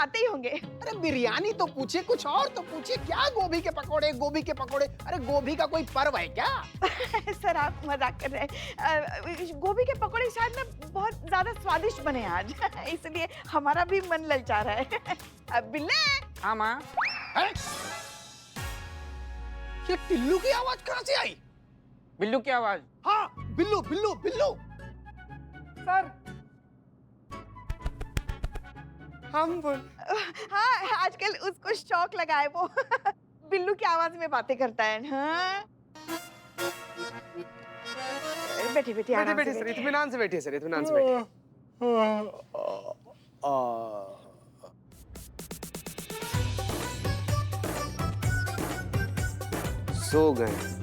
आते ही होंगे। अरे बिरयानी तो पूछिए, कुछ और तो पूछिए। क्या गोभी के पकोड़े, गोभी के पकोड़े? अरे गोभी का कोई पर्व है क्या? सर आप मजाक कर रहे हैं। गोभी के पकोड़े शायद ना बहुत ज्यादा स्वादिष्ट बने आज इसलिए हमारा भी मन ललचा रहा है। बिल्ले। हाँ माँ। ये टिल्लू की आवाज कहाँ से आई? बिल्लू की आवाज। हाँ, बिल्लू बिल्लू बिल्लू। सर हम बोल। हाँ आजकल उसको शौक लगा है वो बिल्लू की आवाज में बातें करता है। हाँ बैठे बैठे आराम बैठे से सर, बैठिए। इत्मीनान से बैठिए सर, इत्मीनान से बैठिए। सो गए।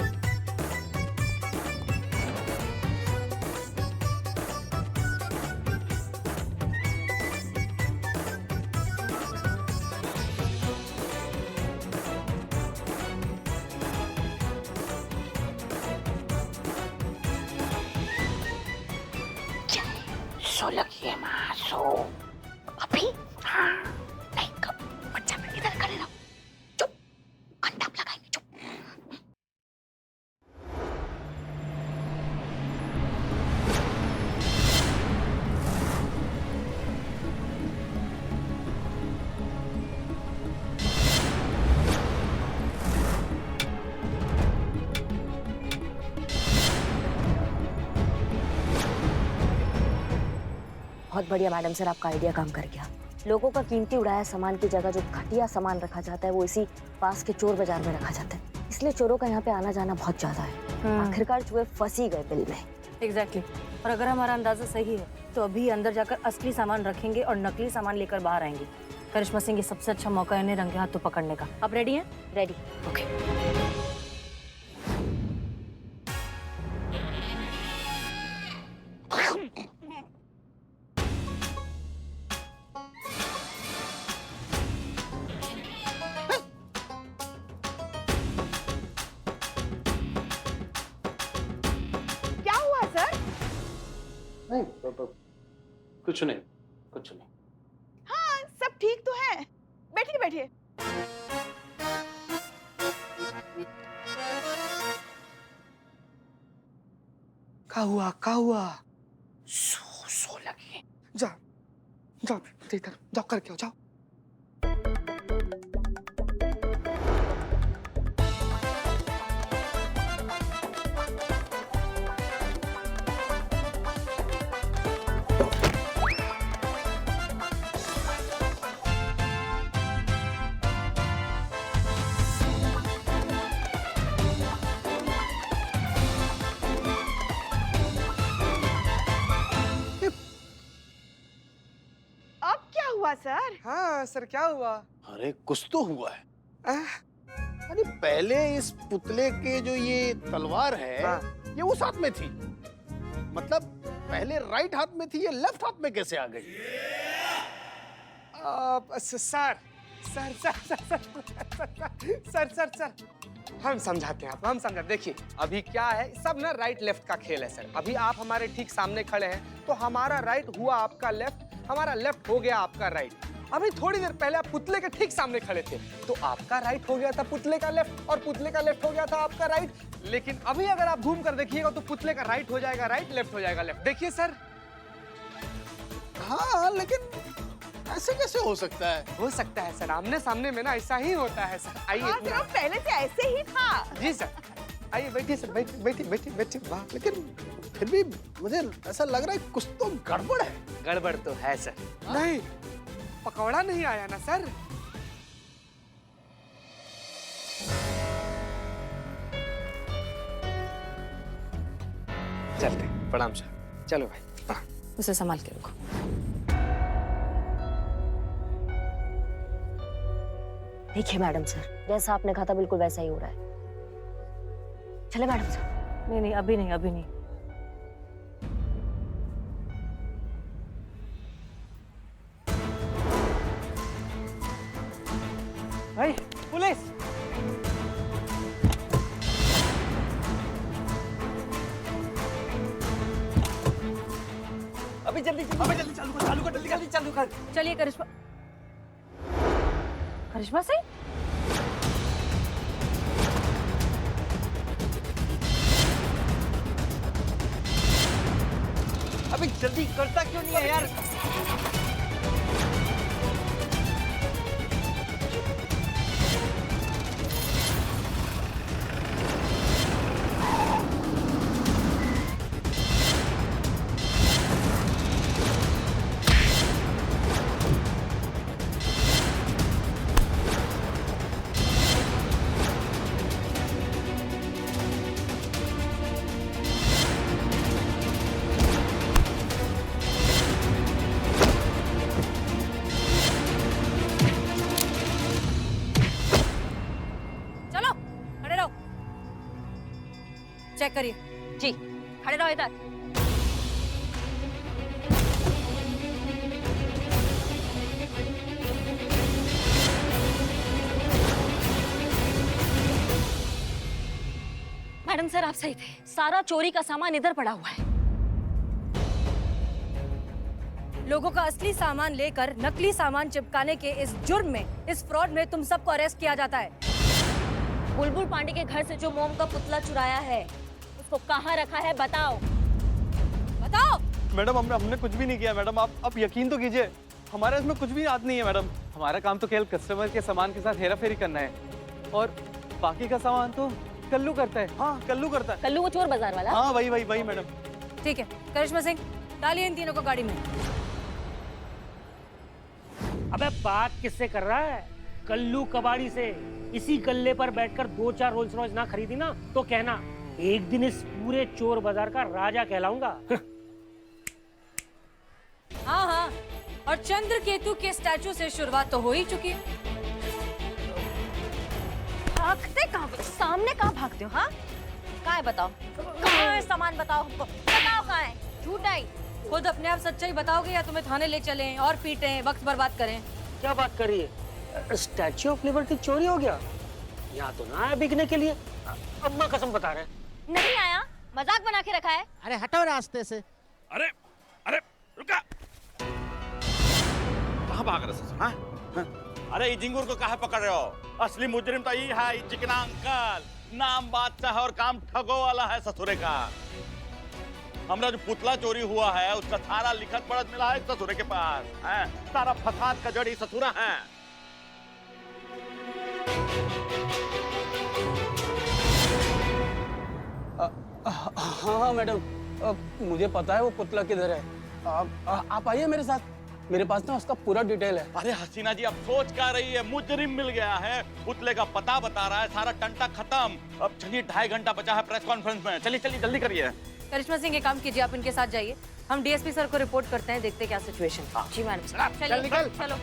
सो लगी है माँ, सो। अभी? हाँ। नहीं कब? बच्चा में इधर खड़े रहो। चुप। अंडा लगाएंगे, चुप। बहुत बढ़िया मैडम सर, आपका आइडिया काम कर गया। लोगों का कीमती उड़ाया सामान की जगह जो घटिया सामान रखा जाता है वो इसी पास के चोर बाजार में रखा जाता है, इसलिए चोरों का यहाँ पे आना जाना बहुत ज्यादा है। आखिरकार चूहे फंस ही गए बिल में। एग्जैक्टली। और अगर हमारा अंदाजा सही है तो अभी अंदर जाकर असली सामान रखेंगे और नकली सामान लेकर बाहर आएंगे। करिश्मा सिंह, ये सबसे अच्छा मौका है इन्हें रंगे हाथों पकड़ने का। आप रेडी हैं? रेडी। ओके। क्या हुआ सर? नहीं कुछ नहीं, कुछ नहीं। हाँ सब ठीक तो है। बैठिए बैठिए। क्या हुआ, क्या हुआ? सो लगी है। जाओ जाओ इधर जाओ, करके आओ, जाओ। अब क्या हुआ सर? हाँ सर, क्या हुआ? अरे कुछ तो हुआ है। आह, अरे पहले इस पुतले के जो ये तलवार है, हाँ। ये उस हाथ में थी। मतलब पहले राइट हाथ में थी, ये लेफ्ट हाथ में कैसे आ गई? Sir sir sir sir sir sir sir sir हम समझाते हैं आपको, हम समझाते। देखिए अभी क्या है, सब ना राइट लेफ्ट का खेल है सर। अभी आप हमारे ठीक सामने खड़े हैं तो हमारा राइट हुआ आपका लेफ्ट, हमारा लेफ्ट हो गया आपका राइट। अभी थोड़ी देर पहले आप पुतले के ठीक सामने खड़े थे तो आपका राइट हो गया था पुतले का लेफ्ट और पुतले का लेफ्ट हो गया था आपका राइट। लेकिन अभी अगर आप घूम कर देखिएगा तो पुतले का राइट हो जाएगा राइट, लेफ्ट हो जाएगा लेफ्ट। देखिए सर। हाँ लेकिन ऐसे कैसे हो सकता है? हो सकता है सर, आमने सामने में ना ऐसा ही होता है सर। आइए। हाँ सर पहले से ऐसे ही था। जी सर, आइए बैठिए सर, बैठिए बैठिए बैठिए बैठिए। वाह, लेकिन फिर भी मुझे ऐसा लग रहा है कुछ तो गड़बड़ है। गड़बड़ तो है सर। नहीं, पकौड़ा नहीं आया ना सर। चलते, प्रणाम सर। चलो भाई। हाँ। उसे संभाल के रखो। देखिए मैडम सर, जैसा आपने कहा था बिल्कुल वैसा ही हो रहा है। चले मैडम सर। नहीं नहीं, अभी नहीं, अभी नहीं। भाई पुलिस। अभी जल्दी जल्दी, अभी जल्दी चालू कर, जल्दी जल्दी चालू कर। चलिए करिश्मा। करिश्मा सिंह? अभी जल्दी करता क्यों नहीं है यार? चलो खड़े रहो, चेक करिए। जी, खड़े रहो इधर। मैडम सर आप सही थे, सारा चोरी का सामान इधर पड़ा हुआ है। लोगों का असली सामान लेकर नकली सामान चिपकाने के इस जुर्म में, इस फ्रॉड में तुम सबको अरेस्ट किया जाता है। बुलबुल पांडे के घर से जो मोम का पुतला चुराया है, उसको कहाँ रखा है बताओ। बताओ। मैडम हमने कुछ भी नहीं किया मैडम, आप यकीन तो कीजिए, हमारा इसमें कुछ भी याद नहीं है मैडम। हमारा काम तो केवल कस्टमर के सामान के साथ हेरा फेरी करना है और बाकी का सामान तो कल्लू करता है। हाँ कल्लू करता है। कल्लू वो चोर बाजार वाला? हाँ वही मैडम। ठीक है करिश्मा सिंह, डालिए इन तीनों को गाड़ी में। अबे बात किससे कर रहा है? कल्लू कबाड़ी से। इसी गल्ले पर बैठकर 2-4 रोल्स रॉयस ना खरीदी ना तो कहना एक दिन इस पूरे चोर बाजार का राजा कहलाऊंगा। हाँ हाँ, और चंद्रकेतु के स्टैचू से शुरुआत तो हो ही चुकी है। भागते कहाँ, सामने कहाँ भागते हो? हाँ कहाँ है बताओ, कहाँ है सामान बताओ हमको, बताओ कहाँ है, झूठ नहीं। खुद अपने आप सच्चाई बताओगे या तुम्हें थाने ले चलें और पीटें, वक्त बर्बाद करें? क्या बात कर रही है? स्टैच्यू ऑफ लिबर्टी चोरी हो गया? यहाँ तो ना है बिकने के लिए। अम्मा कसम बता रहे हैं। नहीं आया, मजाक बना के रखा है। अरे हटो रास्ते से। अरे अरे रुका, कहाँ भाग रहे ससुर? हाँ? हाँ? अरे ये जिंगूर को कहाँ पकड़ रहे हो? असली मुजरिम तो ये है, ये चिकना अंकल। नाम बादशाह और काम ठगो वाला है ससुरे का। हमरा जो पुतला चोरी हुआ है उसका सारा लिखत पढ़त मिला है ससुरे के पास है। सारा फसाद का जड़ी ससुरा है। हाँ मैडम, मुझे पता है वो पुतला किधर है। आप आइए मेरे साथ, मेरे पास ना उसका पूरा डिटेल है। अरे हसीना जी अब सोच क्या रही है? मुजरिम मिल गया है, पुतले का पता बता रहा है, सारा टंटा खत्म। अब चलिए 2.5 घंटा बचा है प्रेस कॉन्फ्रेंस में। चलिए चलिए जल्दी करिए। करिश्मा सिंह एक काम कीजिए, आप इनके साथ जाइए, हम डीएसपी सर को रिपोर्ट करते हैं, देखते हैं क्या सिचुएशन। जी मैडम। चल निकल। चलो।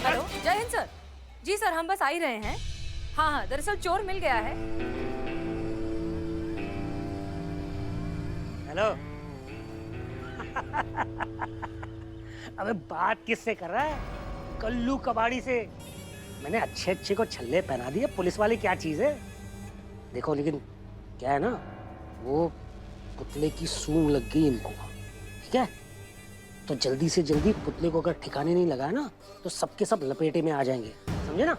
हेलो जय हिंद सर। जी सर हम बस आ ही रहे हैं। हाँ हाँ, दरअसल चोर मिल गया है। हेलो। अबे बात किससे कर रहा है? कल्लू कबाड़ी से। मैंने अच्छे अच्छे को छल्ले पहना दिए। पुलिस वाली क्या चीज है? देखो लेकिन क्या है ना, वो पुतले की सूंड लग गई इनको, ठीक है? तो जल्दी से जल्दी पुतले को अगर ठिकाने नहीं लगाया ना तो सबके सब लपेटे में आ जाएंगे, समझे ना?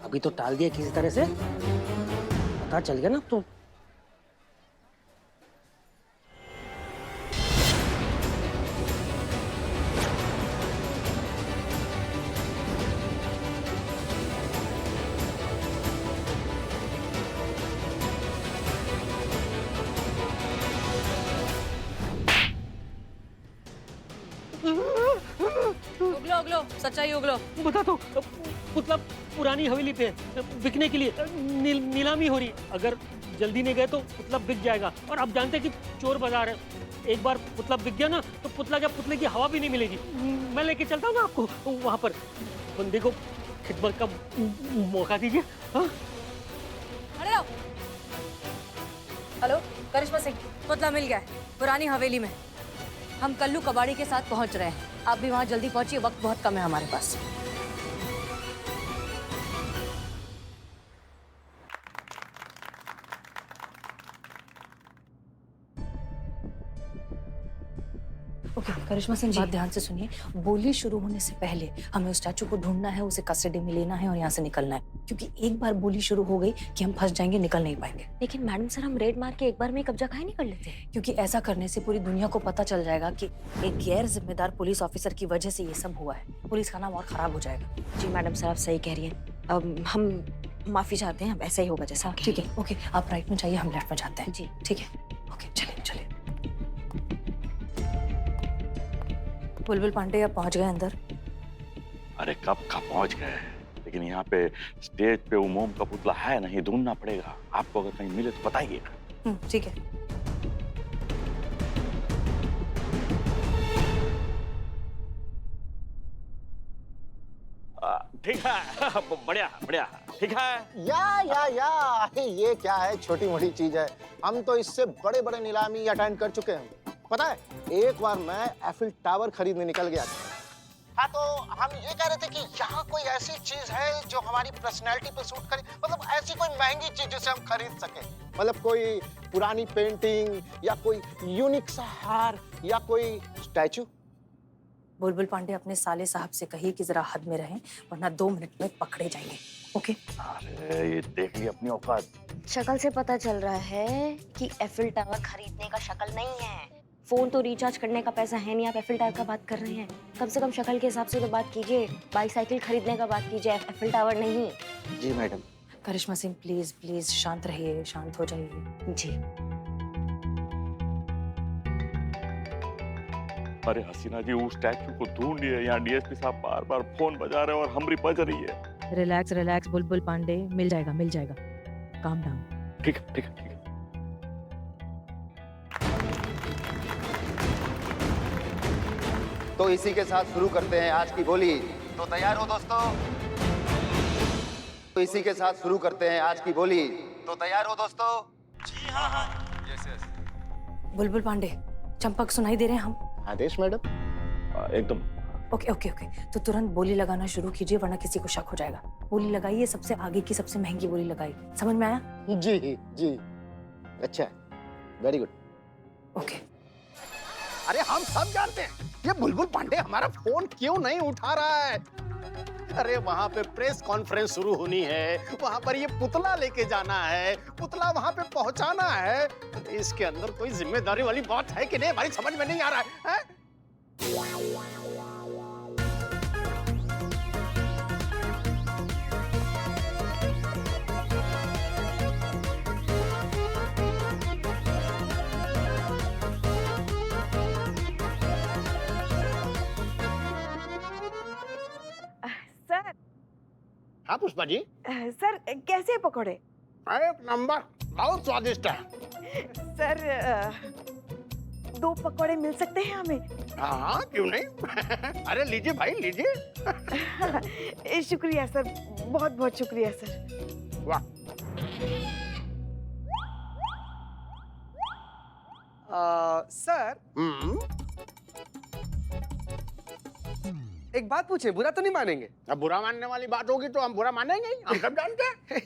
अभी तो टाल दिया किसी तरह से, पता चल गया ना तो। उगलो उगलो, सच्चाई उगलो। बता तो, पुतला पुरानी हवेली पे बिकने के लिए नीलामी हो रही। अगर जल्दी नहीं गए तो पुतला बिक जाएगा। और आप जानते हैं कि चोर बाजार है, एक बार पुतला बिक गया ना तो पुतला क्या, पुतले की हवा भी नहीं मिलेगी। मैं लेके चलता हूँ ना आपको वहां पर। बंदे को खिदमत का मौका दीजिए। हाँ? अरे लो। हेलो करिश्मा सिंह, पुतला मिल गया है पुरानी हवेली में। हम कल्लू कबाड़ी के साथ पहुंच रहे हैं, आप भी वहां जल्दी पहुंचिए, वक्त बहुत कम है हमारे पास। ओके करिश्मा सिंह, बात ध्यान से सुनिए। बोली शुरू होने से पहले हमें उस स्टैचू को ढूंढना है, उसे कस्टडी में लेना है और यहाँ से निकलना है, क्योंकि एक बार बोली शुरू हो गई कि हम फंस जाएंगे, निकल नहीं पाएंगे। लेकिन मैडम सर, हम रेड मार के एक बार में ही कब्जा काहे नहीं कर लेते? क्योंकि ऐसा करने से पूरी दुनिया को पता चल जाएगा कि एक गैर जिम्मेदार पुलिस ऑफिसर की वजह से ये सब हुआ है। पुलिस का नाम और खराब हो जाएगा। जी मैडम सर, आप सही कह रही हैं। हम माफी चाहते हैं, अब ऐसा ही होगा जैसा। ठीक है, ओके, आप राइट में जाइए, हम लेफ्ट में जाते हैं। जी ठीक है, ओके, चलिए चलिए। बुलबुल पांडे आप पहुंच गए अंदर? अरे कब का पहुंच गए, लेकिन यहाँ पे स्टेज पे वो मोम का पुतला है नहीं, ढूंढना पड़ेगा। आपको अगर कहीं मिले तो बताइएगा। ठीक है। ठीक है, बढ़िया बढ़िया, ठीक है। या ये क्या है, छोटी मोटी चीज है। हम तो इससे बड़े बड़े नीलामी अटेंड कर चुके हैं। पता है, एक बार मैं एफिल टावर खरीदने निकल गया था। हाँ, तो हम ये कह रहे थे कि यहाँ कोई ऐसी चीज है जो हमारी पर्सनैलिटी पे सूट करे, मतलब ऐसी कोई महंगी चीज जिसे हम खरीद सके, मतलब कोई पुरानी पेंटिंग या कोई यूनिक सा हार या कोई स्टैचू। बुलबुल पांडे, अपने साले साहब से कहिए कि जरा हद में रहें, वरना 2 मिनट में पकड़े जाएंगे। ओके? अरे ये देख ली अपनी औकात। शक्ल से पता चल रहा है कि एफिल टावर खरीदने का शक्ल नहीं है। फोन तो रिचार्ज करने का पैसा है नहीं, आप एफिल टावर का बात कर रहे हैं। कम से कम शक्ल के हिसाब से तो बात कीजिए। बाईसाइकिल खरीदने का बात कीजिए, एफिल टावर नहीं। जी madam. Karishma Singh, please please शांत रहिए, शांत हो जाइए। जी। अरे हसीना जी, उस स्टैचू को ढूंढिए। यहाँ डीएसपी साहब बार बार फोन बजा रहे हैं और हमरी बज रही है। रिलैक्स रिलैक्स बुलबुल पांडे, मिल जाएगा मिल जाएगा। Calm down. ठीक है ठीक है ठीक है। तो इसी के साथ शुरू करते हैं आज की बोली। तो तैयार हो दोस्तों? तो इसी के साथ शुरू करते हैं आज की बोली। तो तैयार हो दोस्तों? जी हाँ हाँ। Yes yes. बुलबुल पांडे, चंपक सुनाई दे रहे हैं हम? आदेश मैडम। एकदम। ओके ओके ओके, तो तुरंत बोली लगाना शुरू कीजिए, वरना किसी को शक हो जाएगा। बोली लगाइए, सबसे आगे की सबसे महंगी बोली लगाई। समझ में आया? जी जी, अच्छा, वेरी गुड। ओके। अरे हम सब जानते हैं ये बुलबुल पांडे हमारा फोन क्यों नहीं उठा रहा है। अरे वहाँ पे प्रेस कॉन्फ्रेंस शुरू होनी है, वहाँ पर ये पुतला लेके जाना है, पुतला वहाँ पे पहुँचाना है। इसके अंदर कोई जिम्मेदारी वाली बात है कि नहीं, हमारी समझ में नहीं आ रहा है? सर। हाँ पुष्पा जी। सर, कैसे पकौड़े? एक नंबर, बहुत स्वादिष्ट है। सर, 2 पकौड़े मिल सकते हैं हमें? हाँ क्यों नहीं। अरे लीजिए भाई लीजिए। शुक्रिया सर, बहुत बहुत शुक्रिया सर। वाह। सर, एक बात पूछे, बुरा तो नहीं मानेंगे? अब बुरा मानने वाली बात होगी तो हम बुरा मानेंगे ही, हम सब जानते हैं।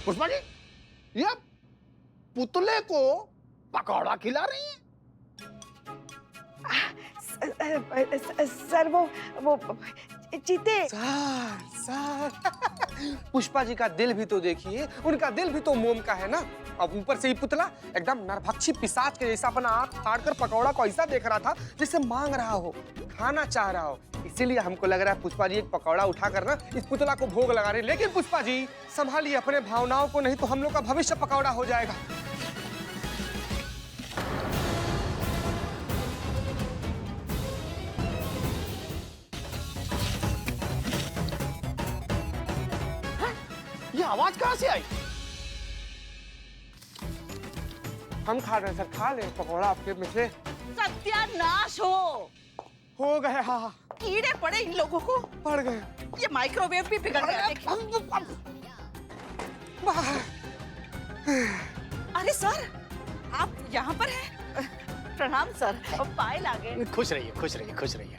पुष्पा जी, ये पुतले को पकौड़ा खिला रही हैं? सर, वो चीते। सर पुष्पा जी का दिल भी तो देखिए, उनका दिल भी तो मोम का है ना। अब ऊपर से ही पुतला एकदम नरभक्षी पिशाच के जैसा अपना आंख फाड़ कर पकौड़ा को ऐसा देख रहा था जैसे मांग रहा हो, खाना चाह रहा हो। इसीलिए हमको लग रहा है पुष्पा जी एक पकौड़ा उठा कर ना इस पुतला को भोग लगा रहे। लेकिन पुष्पा जी संभालिए अपने भावनाओं को, नहीं तो हम लोग का भविष्य पकौड़ा हो जाएगा। ये आवाज कहाँ से आई? हम खा रहे हैं सर, खा ले पकौड़ा आपके में से। सत्यानाश हो गए। हाँ, कीड़े पड़े इन लोगों को। पड़ गए। ये माइक्रोवेव भी बिगड़ गया। अरे सर, आप यहाँ पर हैं? प्रणाम सर, पायल आ गए। खुश रहिए खुश रहिए खुश रहिए।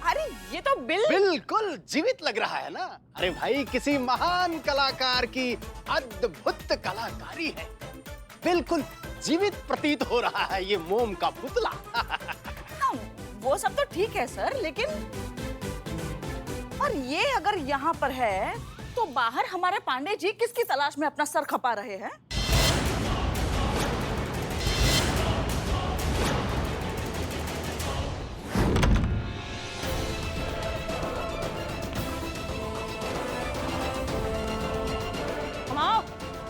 अरे ये तो बिल्कुल जीवित लग रहा है ना। अरे भाई, किसी महान कलाकार की अद्भुत कलाकारी है। बिल्कुल जीवित प्रतीत हो रहा है ये मोम का पुतला। हाँ, वो सब तो ठीक है सर, लेकिन और ये अगर यहाँ पर है तो बाहर हमारे पांडे जी किसकी तलाश में अपना सर खपा रहे हैं?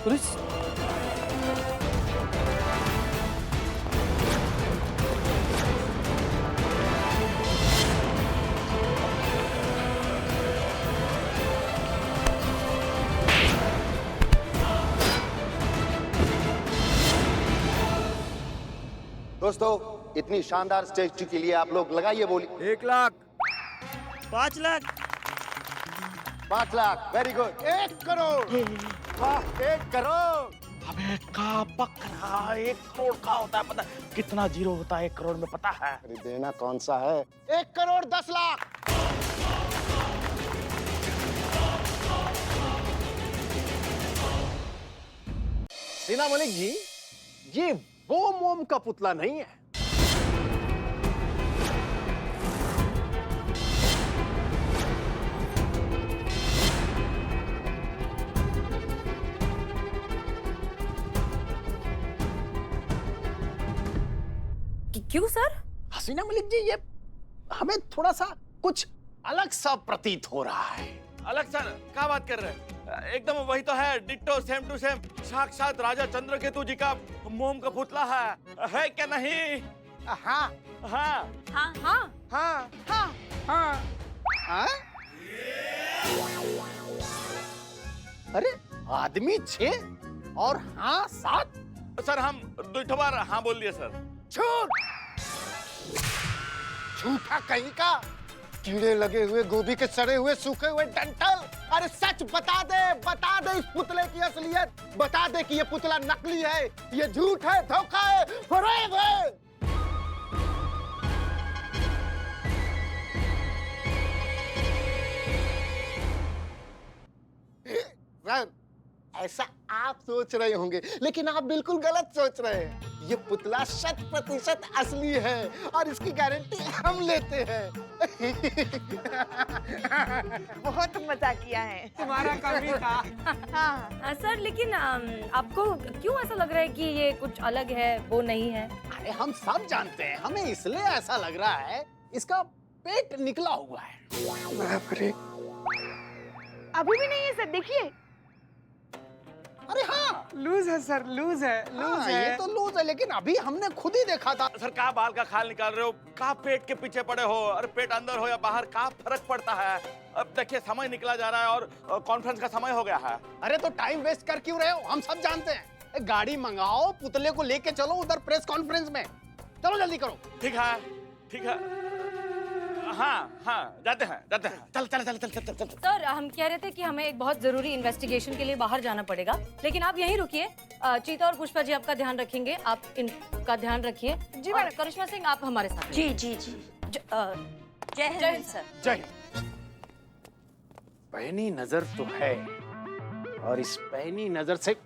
पुलिस? दोस्तों, इतनी शानदार स्टेज के लिए आप लोग लगाइए बोली। 1 लाख, 5 लाख, 5 लाख, वेरी गुड। 1 करोड़, वाह, 1 करोड़। अबे का बकरा, 1 करोड़ का होता है पता? कितना जीरो होता है 1 करोड़ में पता है? अरे देना कौन सा है? 1 करोड़ 10 लाख। सीना मलिक जी, ये वो मोम का पुतला नहीं है। क्यों सर? हसीना मलिक जी, ये हमें थोड़ा सा कुछ अलग सा प्रतीत हो रहा है। अलग सर, क्या बात कर रहे हैं? एकदम वही तो है, डिट्टो सेम टू सेम, साक्षात राजा चंद्रकेतु जी का मोम का पुतला है क्या नहीं? हाँ हाँ हाँ हाँ हाँ हाँ हाँ। हाँ? अरे आदमी 6 और हाँ 7। सर, हम 2 बार हाँ बोल दिए सर। झूठ, झूठा कहीं का। कीड़े लगे हुए गोभी के सड़े हुए सूखे हुए डंठल। अरे सच बता दे इस पुतले की असलियत। बता दे कि ये पुतला नकली है, ये झूठ है, धोखा है, फरेब है। सर, ऐसा आप सोच रहे होंगे, लेकिन आप बिल्कुल गलत सोच रहे हैं। ये पुतला 100% असली है और इसकी गारंटी हम लेते हैं। बहुत मजा किया है। तुम्हारा काम भी था। हाँ सर, लेकिन आपको क्यों ऐसा लग रहा है कि ये कुछ अलग है, वो नहीं है? अरे हम सब जानते हैं, हमें इसलिए ऐसा लग रहा है, इसका पेट निकला हुआ है। अभी भी नहीं है सर, देखिए। अरे हाँ, लूज है सर, लूज है, लूज हाँ, है। ये तो लूज है, लेकिन अभी हमने खुद ही देखा था। सर, कहाँ बाल का खाल निकाल रहे हो? कहाँ पेट के पीछे पड़े हो? अरे पेट अंदर हो या बाहर, कहाँ फर्क पड़ता है? अब देखिए, समय निकला जा रहा है और कॉन्फ्रेंस का समय हो गया है। अरे तो टाइम वेस्ट कर क्यों रहे हो? हम सब जानते हैं। एक गाड़ी मंगाओ, पुतले को लेके चलो उधर प्रेस कॉन्फ्रेंस में। चलो जल्दी करो। ठीक है, ठीक है। हाँ, जाते हैं। चल। सर, हम कह रहे थे कि हमें एक बहुत जरूरी इन्वेस्टिगेशन के लिए बाहर जाना पड़ेगा, लेकिन आप यहीं रुकिए। चीता और पुष्पा जी आपका ध्यान रखेंगे, आप इनका ध्यान रखिए। जी और मैडम। करिश्मा सिंह, आप हमारे साथ। जी जी जी। जय हिंद सर। जय। पैनी नजर तो है, और इस पैनी नजर से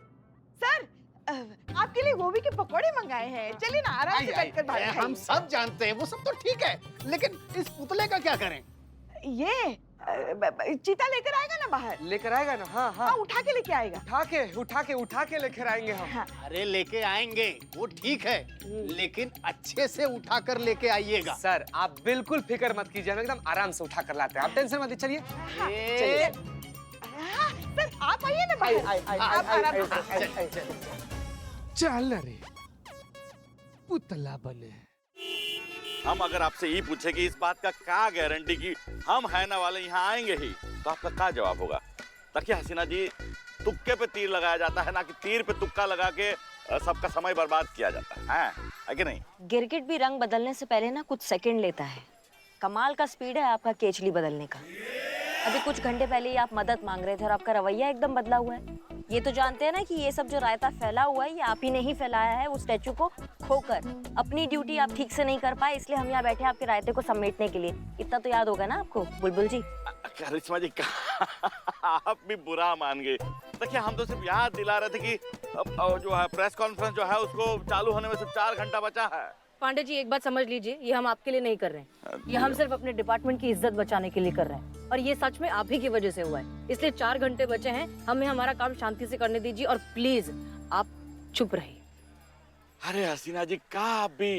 सर, आपके लिए गोभी के पकौड़े मंगाए हैं। चलिए ना, आराम से बैठकर बात हम खाइए। सब जानते हैं, वो सब तो ठीक है, लेकिन इस पुतले का क्या करें? ये चीता लेकर आएगा ना बाहर। लेकर आएगा ना? हाँ हाँ, उठा के लेके आएगा। उठा के लेकर आएंगे हम। हाँ। अरे लेके आएंगे, वो ठीक है, लेकिन अच्छे से उठा कर लेके आइएगा। सर, आप बिल्कुल फिक्र मत कीजिए, हम एकदम आराम से उठा कर लाते हैं। आप टेंशन मत लीजिए। चलिए। हाँ, सर आप आइए ना बाहर। आप आराम से। चल रे, पुतला बने। हम अगर आपसे ये पूछे कि इस बात का क्या गारंटी कि हम है ना वाले यहाँ आएंगे ही, तो आपका क्या जवाब होगा? ताकि हसीना जी, तुक्के पे तीर लगाया जाता है, ना कि तीर पे तुक्का लगा के सबका समय बर्बाद किया जाता है कि नहीं? गिरगिट भी रंग बदलने से पहले ना कुछ सेकंड लेता है। कमाल का स्पीड है आपका केचली बदलने का। अभी कुछ घंटे पहले ही आप मदद मांग रहे थे और आपका रवैया एकदम बदला हुआ है। ये तो जानते हैं ना कि ये सब जो रायता फैला हुआ है, ये आप ही ने ही फैलाया है। उस स्टैचू को खोकर अपनी ड्यूटी आप ठीक से नहीं कर पाए, इसलिए हम यहाँ बैठे हैं आपके रायते को समेटने के लिए। इतना तो याद होगा ना आपको बुलबुल जी? करिश्मा जी आप भी बुरा मान गए। देखिए हम तो सिर्फ याद दिला रहे थे कि जो है प्रेस कॉन्फ्रेंस जो है उसको चालू होने में सिर्फ 4 घंटा बचा है। पांडे जी एक बात समझ लीजिए, ये हम आपके लिए नहीं कर रहे हैं, ये हम सिर्फ अपने डिपार्टमेंट की इज्जत बचाने के लिए कर रहे हैं, और ये सच में आप ही की वजह से हुआ है। इसलिए 4 घंटे बचे हैं, हमें हमारा काम शांति से करने दीजिए, और प्लीज आप चुप रहिए। अरे हसीना जी का भी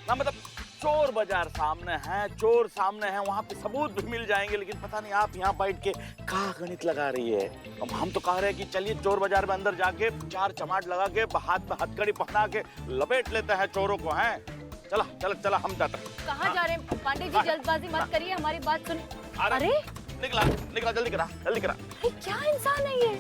ना, मतलब चोर बाजार सामने है, चोर सामने है, वहाँ पे सबूत भी मिल जाएंगे, लेकिन पता नहीं आप यहाँ बैठ के का गणित लगा रही है। अब हम तो कह रहे हैं कि चलिए चोर बाजार में अंदर जाके 4 चमाट लगा के हाथ में हथकड़ी पहना के लपेट लेते हैं चोरों को। हैं चला चला चला हम जाते हैं। कहाँ जा रहे हैं पांडे जी? जल्दबाजी मत करिए, हमारी बात सुनिए। अरे निकला निकला, जल्दी करा जल्दी करा। क्या इंसान है ये?